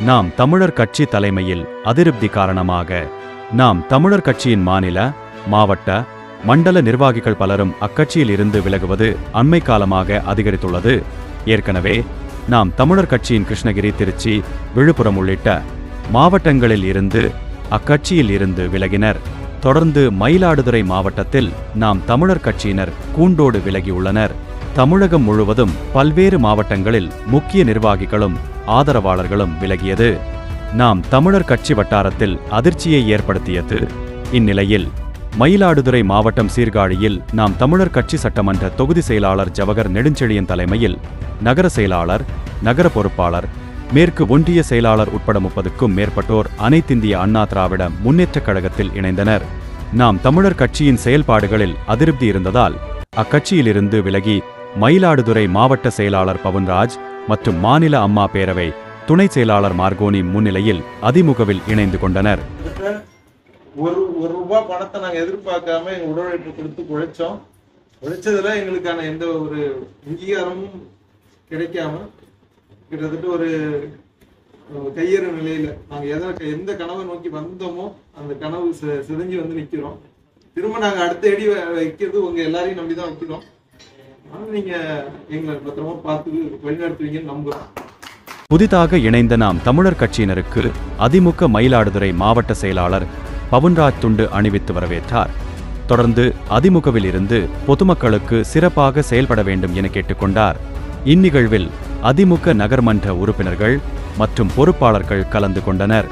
நாம் தமிழர் கட்சி தலைமையில் அதிருப்தி காரணமாக நாம் தமிழர் கட்சியின் மாநில, மாவட்ட, மண்டல நிர்வாகிகள் பலரும் அக்கட்சியில் இருந்து விலகுவது அண்மை காலமாக அதிகரித்துள்ளது. ஏற்கனவே நாம் தமிழர் கட்சியின் கிருஷ்ணகிரி, திருச்சி, விழுப்புரம் உள்ளிட்ட மாவட்டங்களில் இருந்து அக்கட்சியில் இருந்து விலகினர். தொடர்ந்து மயிலாடுதுறை மாவட்டத்தில் நாம் தமிழர் கட்சியினர் கூண்டோடு விலகியுள்ளனர். தமிழகம் முழுவதும் பல்வேறு மாவட்டங்களில் முக்கிய நிர்வாகிகளும் ஆதரவாளர்களும் விலகியது நாம் தமிழர் கட்சி வட்டாரத்தில் அதிர்ச்சியை ஏற்படுத்தியது. இந்நிலையில் மயிலாடுதுறை மாவட்டம் சீர்காழியில் நாம் தமிழர் கட்சி சட்டமன்ற தொகுதி செயலாளர் ஜவஹர் நெடுஞ்செழியன் தலைமையில் நகர செயலாளர், நகர பொறுப்பாளர், மேற்கு ஒன்றிய செயலாளர் உட்பட 30க்கும் மேற்பட்டோர் அனைத்திந்திய அண்ணா திராவிட முன்னேற்றக் கழகத்தில் இணைந்தனர். நாம் தமிழர் கட்சியின் செயல்பாடுகளில் அதிருப்தி இருந்ததால் அக்கட்சியிலிருந்து விலகி மயிலாடுதுறை மாவட்ட செயலாளர் பவுன்ராஜ் மற்றும் மாநில அம்மா பேரவை துணை செயலாளர் மார்கோனி முன்னிலையில் அதிமுகவில் இணைந்து கொண்டனர். ஒரு ரூபாய் பணத்தை நாங்க எதிர்பார்க்காம எங்க உடலுழைப்பு கொடுத்து உழைச்சதுல எங்களுக்கான எந்த ஒரு அங்கீகாரமும் கிடைக்காம கிட்டத்தட்ட ஒரு கையேறு நிலையில நாங்க எந்த கனவை நோக்கி வந்தோமோ அந்த கனவு சிதைஞ்சு வந்து நிக்கிறோம். திரும்ப நாங்க அடுத்த அடி வைக்கிறது உங்க எல்லாரையும் நம்பிதான் வைக்கிறோம். நீங்க எங்களை பத்திரமா பார்த்து வழிநடத்துவீங்கன்னு நம்புறோம். புதிதாக இணைந்த நாம் தமிழர் கட்சியினருக்கு அதிமுக மயிலாடுதுறை மாவட்ட செயலாளர் பவுன்ராஜ் துண்டு அணிவித்து வரவேற்றார். தொடர்ந்து அதிமுகவில் இருந்து பொதுமக்களுக்கு சிறப்பாக செயல்பட வேண்டும் என கேட்டுக்கொண்டார். இந்நிகழ்வில் அதிமுக நகர்மன்ற உறுப்பினர்கள் மற்றும் பொறுப்பாளர்கள் கலந்து கொண்டனர்.